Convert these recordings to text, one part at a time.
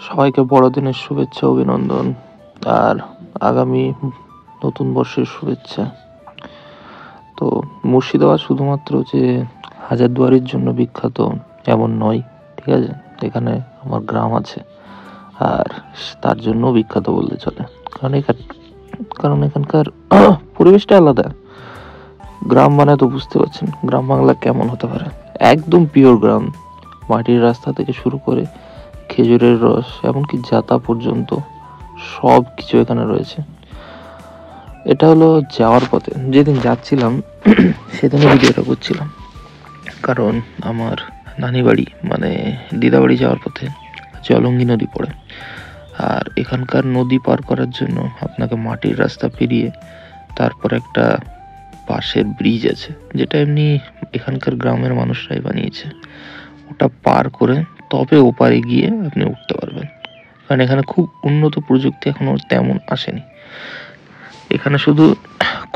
সবাইকে বড়দিনের শুভেচ্ছা অভিনন্দন আর আগামী নতুন বর্ষের শুভেচ্ছা। তো মুর্শিদাবাদ শুধুমাত্র যে হাজারদুয়ারির জন্য বিখ্যাত এমন নয়, ঠিক আছে? এখানে আমার গ্রাম আছে আর তার জন্য বিখ্যাত বলতে চলে। কারণ এখানকার পরিবেশটা আলাদা। গ্রাম মানে তো বুঝতে পারছেন গ্রাম বাংলা কেমন হতে পারে। একদম পিওর গ্রাম, মাটির রাস্তা থেকে শুরু করে খেজুরের রস এমনকি জাতা পর্যন্ত সব কিছু এখানে রয়েছে। এটা হলো যাওয়ার পথে, যেদিন যাচ্ছিলাম সেদিনই ভিডিওটা করছিলাম, কারণ আমার নানি বাড়ি মানে দিদা বাড়ি যাওয়ার পথে জলঙ্গি নদী পড়ে। আর এখানকার নদী পার করার জন্য আপনাকে মাটির রাস্তা পেরিয়ে তারপর একটা পাশের ব্রিজ আছে, যেটা এমনি এখানকার গ্রামের মানুষরাই বানিয়েছে। ওটা পার করে তবে ওপারে গিয়ে আপনি উঠতে পারবেন, কারণ এখানে খুব উন্নত প্রযুক্তি এখনো তেমন আসেনি। এখানে শুধু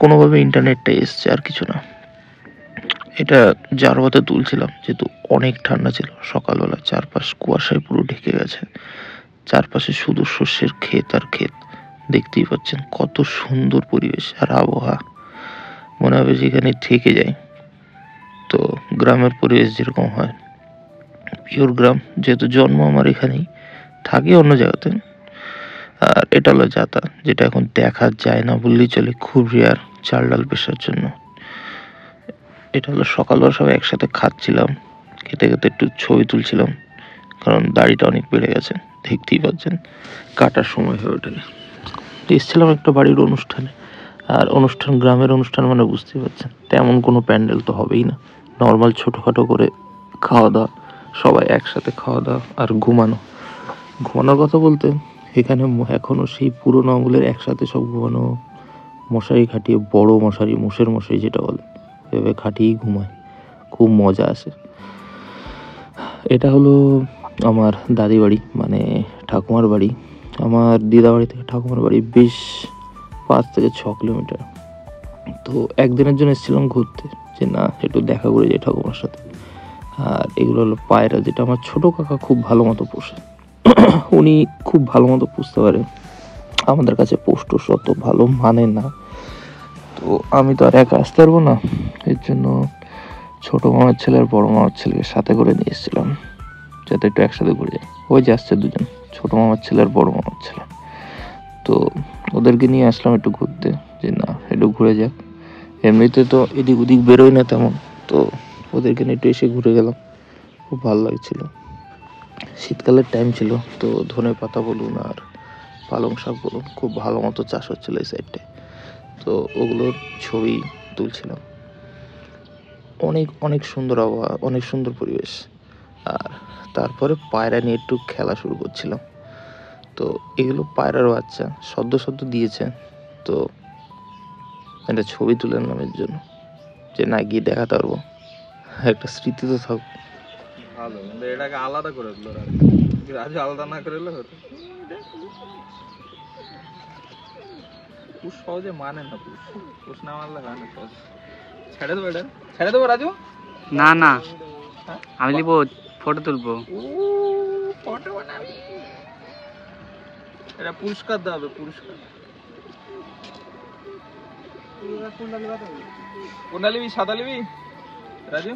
কোনোভাবে ইন্টারনেটটা এসছে, আর কিছু না। এটা যার পথে তুলছিলাম, যেহেতু অনেক ঠান্ডা ছিল সকালবেলা, চারপাশ কুয়াশায় পুরো ঢেকে গেছে, চারপাশে শুধু শস্যের ক্ষেত আর ক্ষেত। দেখতেই পাচ্ছেন কত সুন্দর পরিবেশ আর আবহাওয়া, মনে হবে যেখানে থেকে যায়। তো গ্রামের পরিবেশ যেরকম হয়, পিওর গ্রাম, যেহেতু জন্ম আমার এখানেই, থাকি অন্য জায়গাতে। আর এটা হলো যাতা, যেটা এখন দেখা যায় না বললেই চলে, খুব রেয়ার চাল ডাল পেশার জন্য। এটা হলো সকালবেলা সবাই একসাথে খাচ্ছিলাম, খেতে খেতে একটু ছবি তুলছিলাম, কারণ দাড়িটা অনেক বেড়ে গেছে, দেখতেই পাচ্ছেন কাটার সময় হয়ে ওঠেনি। এসেছিলাম একটা বাড়ির অনুষ্ঠানে, আর অনুষ্ঠান গ্রামের অনুষ্ঠান মানে বুঝতেই পারছেন তেমন কোনো প্যান্ডেল তো হবেই না, নর্মাল ছোটোখাটো করে খাওয়া দাওয়া, সবাই একসাথে খাওয়া দাওয়া আর ঘুমানোর কথা বলতে এখানে এখনও সেই পুরোনো আমলের একসাথে সব ঘুমানো, মশারি খাটিয়ে, বড় মশারি, মোষের মশারি যেটা বলে, এভাবে খাটিয়েই ঘুমায়, খুব মজা আসে। এটা হলো আমার দাদি বাড়ি মানে ঠাকুমার বাড়ি। আমার দিদা বাড়ি থেকে ঠাকুমার বাড়ি বেশ 5 থেকে 6 কিলোমিটার। তো একদিনের জন্য এসেছিলাম ঘুরতে, যে না একটু দেখা করে যাই ঠাকুমার সাথে। আর এগুলো হলো পায়রা, যেটা আমার ছোট কাকা খুব ভালো মতো পোষে। উনি খুব ভালো মতো পুষতে পারে, আমাদের কাছে পোস্ট অত ভালো মানে না। তো আমি তো আর একা আসতে পারবো না, এর জন্য ছোট মামার ছেলে আর বড় মামার ছেলেকে সাথে করে নিয়ে এসেছিলাম, যাতে একটু একসাথে ঘুরে যাই। ওই যে আসছে দুজন, ছোট মামার ছেলে আর বড় মামার ছেলে। তো ওদেরকে নিয়ে আসলাম একটু ঘুরতে, যে না একটু ঘুরে যাক। এমনিতে তো এদিক ওদিক বেরোই না তেমন, তো ওদেরকে নিয়ে একটু এসে ঘুরে গেলাম, খুব ভালো লাগছিল। শীতকালের টাইম ছিল, তো ধনে পাতা বলুন আর পালং শাক বলুন খুব ভালো মতো চাষ হচ্ছিল এই সাইডটায়। তো ওগুলোর ছবি তুলছিলাম। অনেক অনেক সুন্দর আবহাওয়া, অনেক সুন্দর পরিবেশ। আর তারপরে পায়রা নিয়ে একটু খেলা শুরু করছিলাম। তো এগুলো পায়রার বাচ্চা, সদ্য সদ্য দিয়েছে। তো একটা ছবি তুলে নিলাম এর জন্য, যে না গিয়ে দেখাতে পারবো, একটা স্মৃতি তো থাকবে। ভালো, কিন্তু এটাকে আলাদা করে দিল, রাজু আলাদা না করে দিলে হতো। পুষ সহজে মানে না, পুষ না মারলে হয় না সহজে। ছেড়ে দেবো, এটা ছেড়ে দেবো রাজু। না না, আমি নিব, ফটো তুলবো। ফটো বানাবি, এটা পুরস্কার দেওয়া হবে, পুরস্কার। কোনটা নিবি, সাদা নিবি রাজু?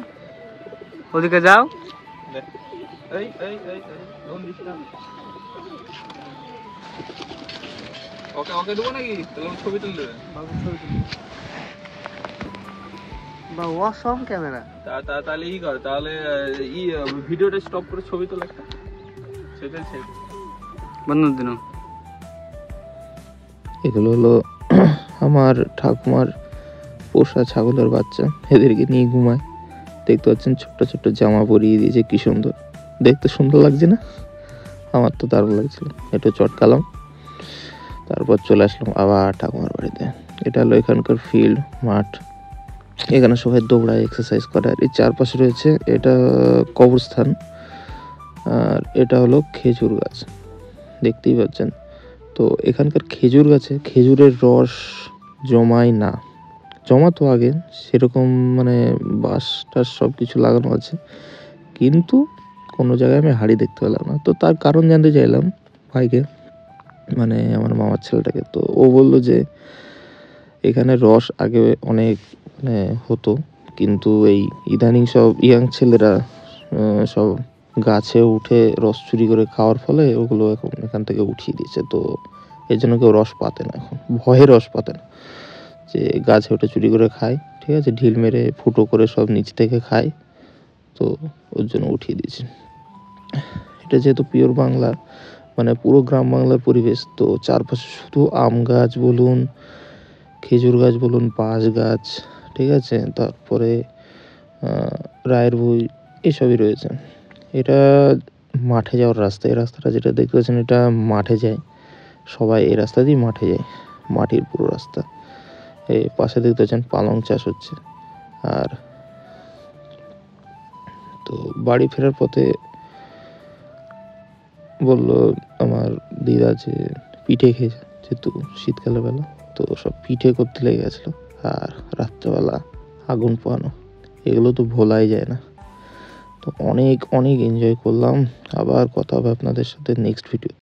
ওদিকে যাও। এই এই এই কোন দিকটা? ওকে ওকে দেবো নাকি? তাহলে ছবি তুলে দেবে। বা অসম ক্যামেরা। তাহলে ই কর, তাহলে ভিডিওটা স্টপ করে ছবি তোলা একটা, সেটাই সেটা বন্ধুর দিন। এগুলো হলো আমার ঠাকুমার পোষা ছাগলের বাচ্চা, এদেরকে নিয়ে ঘুমায়। দেখতে পাচ্ছেন ছোট্ট ছোট্ট জামা পরিয়ে দিয়েছে, কি সুন্দর দেখতে, সুন্দর লাগছে না? আমার তো দারুণ লাগছিল। একটু চটকালাম, তারপর চলে আসলাম আবার ঠাকুমার বাড়িতে। এটা হলো এখানকার ফিল্ড, মাঠ। এখানে সবাই দৌড়ায়, এক্সারসাইজ করে। আর এই চারপাশে রয়েছে এটা কবরস্থান। আর এটা হলো খেজুর গাছ, দেখতেই পাচ্ছেন। তো এখানকার খেজুর গাছে খেজুরের রস জমায় না, জমাতো আগে সেরকম, মানে বাঁশ টাস সব কিছু লাগানো আছে, কিন্তু কোনো জায়গায় আমি হাঁড়ি দেখতে পেলাম না। তো তার কারণ জানতে চাইলাম ভাইকে, মানে আমার মামার ছেলেটাকে। তো ও বলল যে এখানে রস আগে অনেক মানে হতো, কিন্তু এই ইদানিং সব ইয়াং ছেলেরা সব গাছে উঠে রস চুরি করে খাওয়ার ফলে ওগুলো এখন এখান থেকে উঠিয়ে দিয়েছে। তো এই জন্য কেউ রস পাতে না, এখন ভয়ে রস পাতে না, যে গাছে উঠে চুরি করে খায়, ঠিক আছে, ঢিল মেরে ফুটো করে সব নিচ থেকে খায়, তো ওর জন্য উঠিয়ে দিয়েছে। এটা যেহেতু পিওর বাংলা, মানে পুরো গ্রাম বাংলার পরিবেশ, তো চারপাশে শুধু আম গাছ বলুন, খেজুর গাছ বলুন, বাঁশ গাছ, ঠিক আছে, তারপরে রায়ের বই, এসবই রয়েছে। এটা মাঠে যাওয়ার রাস্তা, এই রাস্তাটা যেটা দেখতে পাচ্ছেন এটা মাঠে যায়, সবাই এই রাস্তা দিয়ে মাঠে যায়, মাটির পুরো রাস্তা। এই পাশে দেখতে পাচ্ছেন পালং চাষ হচ্ছে। আর তো বাড়ি ফেরার পথে বললো আমার দিদা যে পিঠে খেয়েছে, যেহেতু শীতকালের বেলা, তো সব পিঠে করতে লেগে গেছিলো। আর রাত্রেবেলা আগুন পোহানো, এগুলো তো ভোলাই যায় না। তো অনেক অনেক এনজয় করলাম। আবার কথা হবে আপনাদের সাথে নেক্সট ভিডিও।